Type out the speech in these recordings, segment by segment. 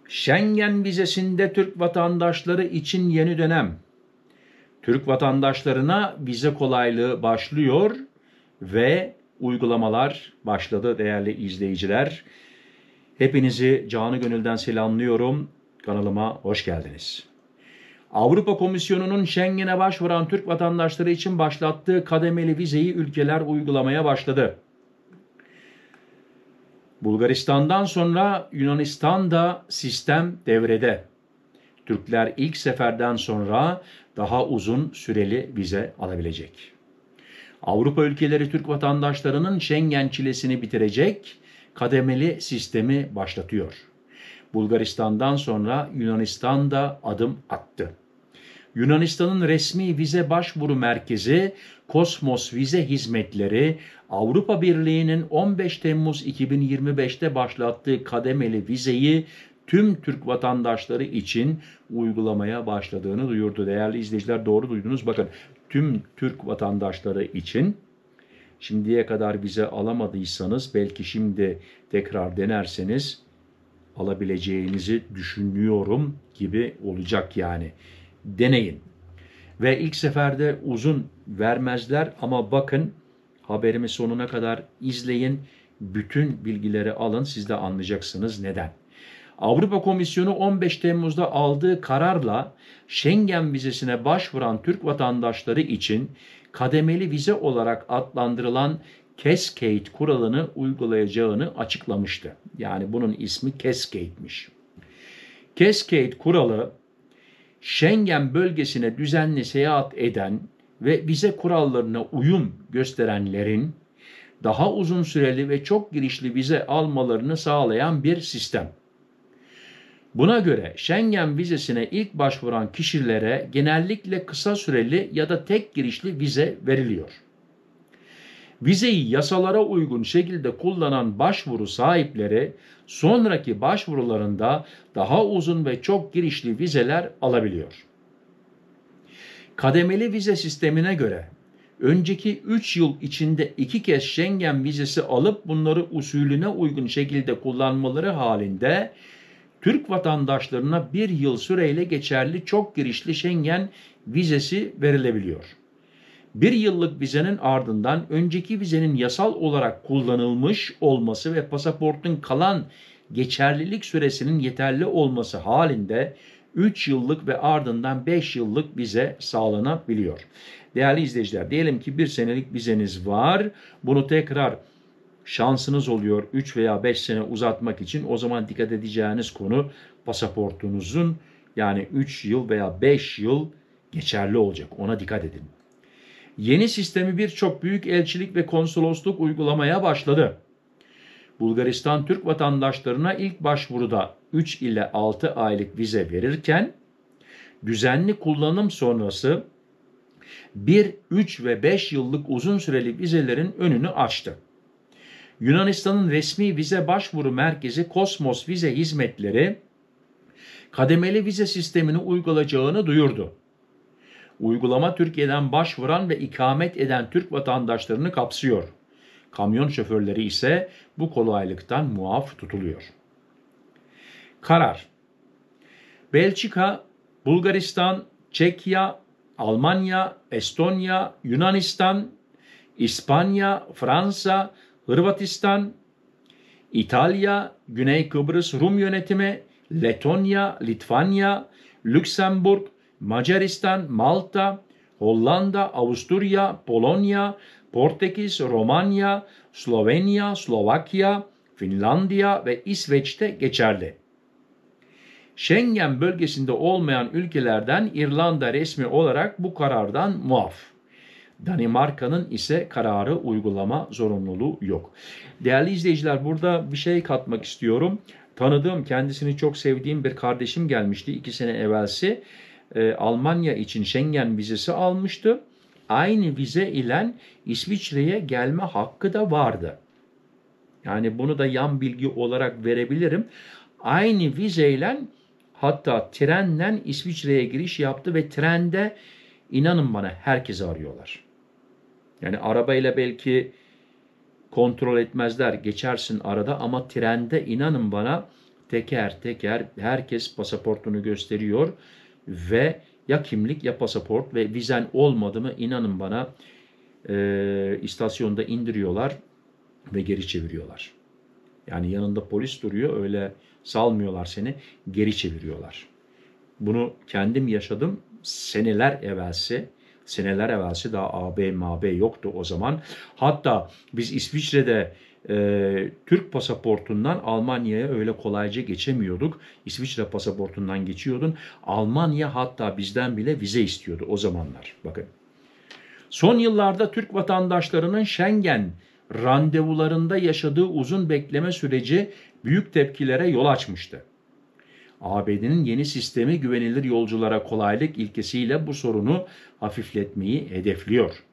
Schengen vizesinde Türk vatandaşları için yeni dönem. Türk vatandaşlarına vize kolaylığı başlıyor ve uygulamalar başladı değerli izleyiciler. Hepinizi canı gönülden selamlıyorum. Kanalıma hoş geldiniz. Avrupa Komisyonu'nun Schengen'e başvuran Türk vatandaşları için başlattığı kademeli vizeyi ülkeler uygulamaya başladı. Bulgaristan'dan sonra Yunanistan'da sistem devrede. Türkler ilk seferden sonra daha uzun süreli vize alabilecek. Avrupa ülkeleri Türk vatandaşlarının Schengen çilesini bitirecek kademeli sistemi başlatıyor. Bulgaristan'dan sonra Yunanistan da adım attı. Yunanistan'ın resmi vize başvuru merkezi Kosmos Vize Hizmetleri, Avrupa Birliği'nin 15 Temmuz 2025'te başlattığı kademeli vizeyi tüm Türk vatandaşları için uygulamaya başladığını duyurdu. Değerli izleyiciler, doğru duydunuz. Bakın, tüm Türk vatandaşları için şimdiye kadar vize alamadıysanız belki şimdi tekrar denerseniz alabileceğinizi düşünüyorum gibi olacak yani. Deneyin. Ve ilk seferde uzun vermezler ama bakın, haberimi sonuna kadar izleyin. Bütün bilgileri alın, siz de anlayacaksınız neden. Avrupa Komisyonu 15 Temmuz'da aldığı kararla Schengen vizesine başvuran Türk vatandaşları için kademeli vize olarak adlandırılan Cascade kuralını uygulayacağını açıklamıştı. Yani bunun ismi Cascade'miş. Cascade kuralı, Schengen bölgesine düzenli seyahat eden ve vize kurallarına uyum gösterenlerin daha uzun süreli ve çok girişli vize almalarını sağlayan bir sistem. Buna göre Schengen vizesine ilk başvuran kişilere genellikle kısa süreli ya da tek girişli vize veriliyor. Vizeyi yasalara uygun şekilde kullanan başvuru sahipleri sonraki başvurularında daha uzun ve çok girişli vizeler alabiliyor. Kademeli vize sistemine göre önceki 3 yıl içinde 2 kez Schengen vizesi alıp bunları usulüne uygun şekilde kullanmaları halinde Türk vatandaşlarına 1 yıl süreyle geçerli çok girişli Schengen vizesi verilebiliyor. 1 yıllık vizenin ardından önceki vizenin yasal olarak kullanılmış olması ve pasaportun kalan geçerlilik süresinin yeterli olması halinde 3 yıllık ve ardından 5 yıllık vize sağlanabiliyor. Değerli izleyiciler, diyelim ki 1 senelik vizeniz var. Bunu tekrar şansınız oluyor 3 veya 5 sene uzatmak için. O zaman dikkat edeceğiniz konu pasaportunuzun yani 3 yıl veya 5 yıl geçerli olacak. Ona dikkat edin. Yeni sistemi birçok büyük elçilik ve konsolosluk uygulamaya başladı. Bulgaristan Türk vatandaşlarına ilk başvuruda 3 ile 6 aylık vize verirken düzenli kullanım sonrası 1, 3 ve 5 yıllık uzun süreli vizelerin önünü açtı. Yunanistan'ın resmi vize başvuru merkezi Kosmos Vize Hizmetleri kademeli vize sistemini uygulayacağını duyurdu. Uygulama Türkiye'den başvuran ve ikamet eden Türk vatandaşlarını kapsıyor. Kamyon şoförleri ise bu kolaylıktan muaf tutuluyor. Karar: Belçika, Bulgaristan, Çekya, Almanya, Estonya, Yunanistan, İspanya, Fransa, Hırvatistan, İtalya, Güney Kıbrıs Rum Yönetimi, Letonya, Litvanya, Lüksemburg, Macaristan, Malta, Hollanda, Avusturya, Polonya, Portekiz, Romanya, Slovenya, Slovakya, Finlandiya ve İsveç'te geçerli. Schengen bölgesinde olmayan ülkelerden İrlanda resmi olarak bu karardan muaf. Danimarka'nın ise kararı uygulama zorunluluğu yok. Değerli izleyiciler, burada bir şey katmak istiyorum. Tanıdığım, kendisini çok sevdiğim bir kardeşim gelmişti 2 sene evvelsi. Almanya için Schengen vizesi almıştı. Aynı vize ile İsviçre'ye gelme hakkı da vardı. Yani bunu da yan bilgi olarak verebilirim. Aynı vizeyle hatta trenle İsviçre'ye giriş yaptı ve trende inanın bana herkesi arıyorlar. Yani arabayla belki kontrol etmezler, geçersin arada ama trende inanın bana teker teker herkes pasaportunu gösteriyor ve ya kimlik ya pasaport ve vizen olmadı mı inanın bana istasyonda indiriyorlar ve geri çeviriyorlar. Yani yanında polis duruyor, öyle salmıyorlar seni, geri çeviriyorlar. Bunu kendim yaşadım seneler evvelsi daha AB MAB yoktu o zaman. Hatta biz İsviçre'de Türk pasaportundan Almanya'ya öyle kolayca geçemiyorduk. İsviçre pasaportundan geçiyordun. Almanya hatta bizden bile vize istiyordu o zamanlar. Bakın. Son yıllarda Türk vatandaşlarının Schengen randevularında yaşadığı uzun bekleme süreci büyük tepkilere yol açmıştı. ABD'nin yeni sistemi güvenilir yolculara kolaylık ilkesiyle bu sorunu hafifletmeyi hedefliyor.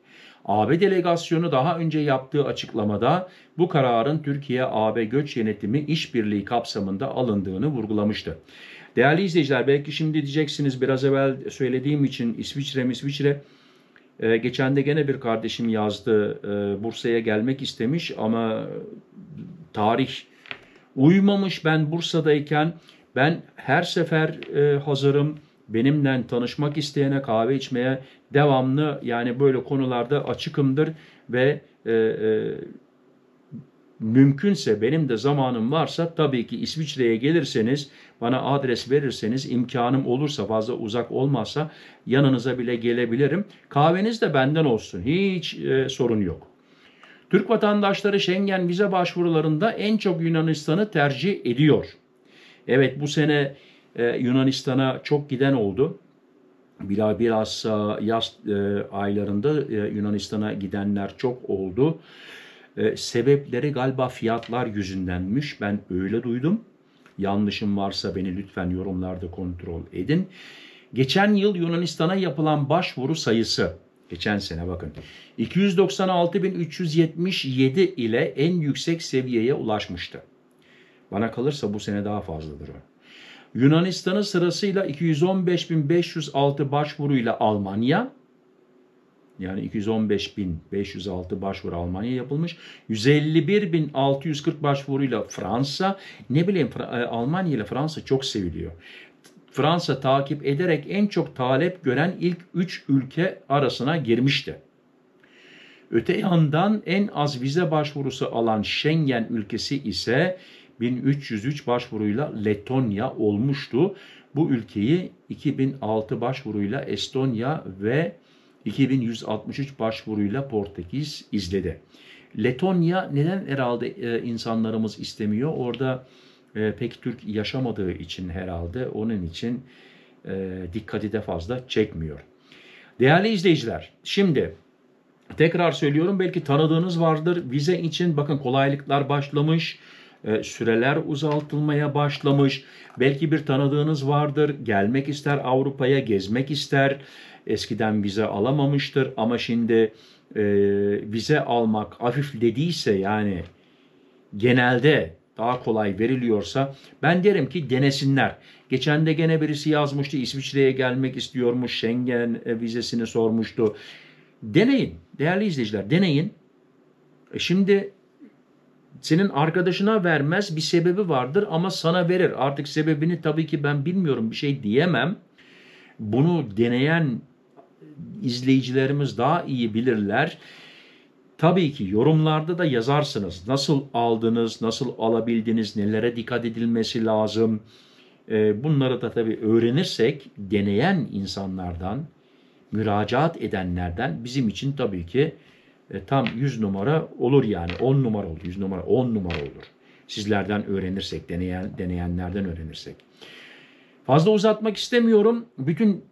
AB delegasyonu daha önce yaptığı açıklamada bu kararın Türkiye-AB göç yönetimi işbirliği kapsamında alındığını vurgulamıştı. Değerli izleyiciler, belki şimdi diyeceksiniz biraz evvel söylediğim için İsviçre. Geçen de gene bir kardeşim yazdı, Bursa'ya gelmek istemiş ama tarih uymamış. Ben Bursa'dayken ben her sefer hazırım. Benimle tanışmak isteyene kahve içmeye devamlı, yani böyle konularda açıkımdır ve mümkünse benim de zamanım varsa tabii ki İsviçre'ye gelirseniz, bana adres verirseniz, imkanım olursa, fazla uzak olmazsa yanınıza bile gelebilirim. Kahveniz de benden olsun. Hiç sorun yok. Türk vatandaşları Schengen vize başvurularında en çok Yunanistan'ı tercih ediyor. Evet, bu sene Yunanistan'a çok giden oldu. Biraz yaz aylarında Yunanistan'a gidenler çok oldu. Sebepleri galiba fiyatlar yüzündenmiş. Ben öyle duydum. Yanlışım varsa beni lütfen yorumlarda kontrol edin. Geçen yıl Yunanistan'a yapılan başvuru sayısı, geçen sene bakın, 296.377 ile en yüksek seviyeye ulaşmıştı. Bana kalırsa bu sene daha fazladır o. Yunanistan'ın sırasıyla 215.506 başvuruyla Almanya, yani 215.506 başvuru Almanya yapılmış. 151.640 başvuruyla Fransa. Ne bileyim, Almanya ile Fransa çok seviliyor. Fransa takip ederek en çok talep gören ilk 3 ülke arasına girmişti. Öte yandan en az vize başvurusu alan Schengen ülkesi ise 1303 başvuruyla Letonya olmuştu. Bu ülkeyi 2006 başvuruyla Estonya ve 2163 başvuruyla Portekiz izledi. Letonya neden herhalde insanlarımız istemiyor? Orada pek Türk yaşamadığı için herhalde, onun için dikkati de fazla çekmiyor. Değerli izleyiciler, şimdi tekrar söylüyorum, belki tanıdığınız vardır. Vize için bakın kolaylıklar başlamış. Süreler uzatılmaya başlamış. Belki bir tanıdığınız vardır. Gelmek ister Avrupa'ya, gezmek ister. Eskiden vize alamamıştır ama şimdi vize almak hafiflediyse, yani genelde daha kolay veriliyorsa, ben derim ki denesinler. Geçen de gene birisi yazmıştı, İsviçre'ye gelmek istiyormuş, Schengen vizesini sormuştu. Deneyin değerli izleyiciler, deneyin. Şimdi senin arkadaşına vermez, bir sebebi vardır ama sana verir. Artık sebebini tabii ki ben bilmiyorum, bir şey diyemem. Bunu deneyen izleyicilerimiz daha iyi bilirler. Tabii ki yorumlarda da yazarsınız. Nasıl aldınız, nasıl alabildiniz, nelere dikkat edilmesi lazım. Bunları da tabii öğrenirsek deneyen insanlardan, müracaat edenlerden bizim için tabii ki tam 100 numara olur, yani 10 numara olur, 100 numara 10 numara olur. Sizlerden öğrenirsek, deneyenlerden öğrenirsek. Fazla uzatmak istemiyorum. Bütün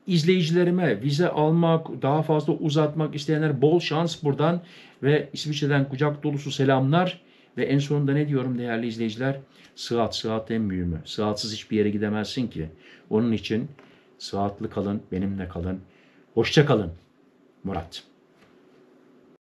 izleyicilerime vize almak, daha fazla uzatmak isteyenler bol şans buradan ve İsviçre'den kucak dolusu selamlar. Ve en sonunda ne diyorum değerli izleyiciler? Sıhhat en mühimi. Sıhhatsız hiçbir yere gidemezsin ki. Onun için sıhhatli kalın, benimle kalın. Hoşça kalın. Murat.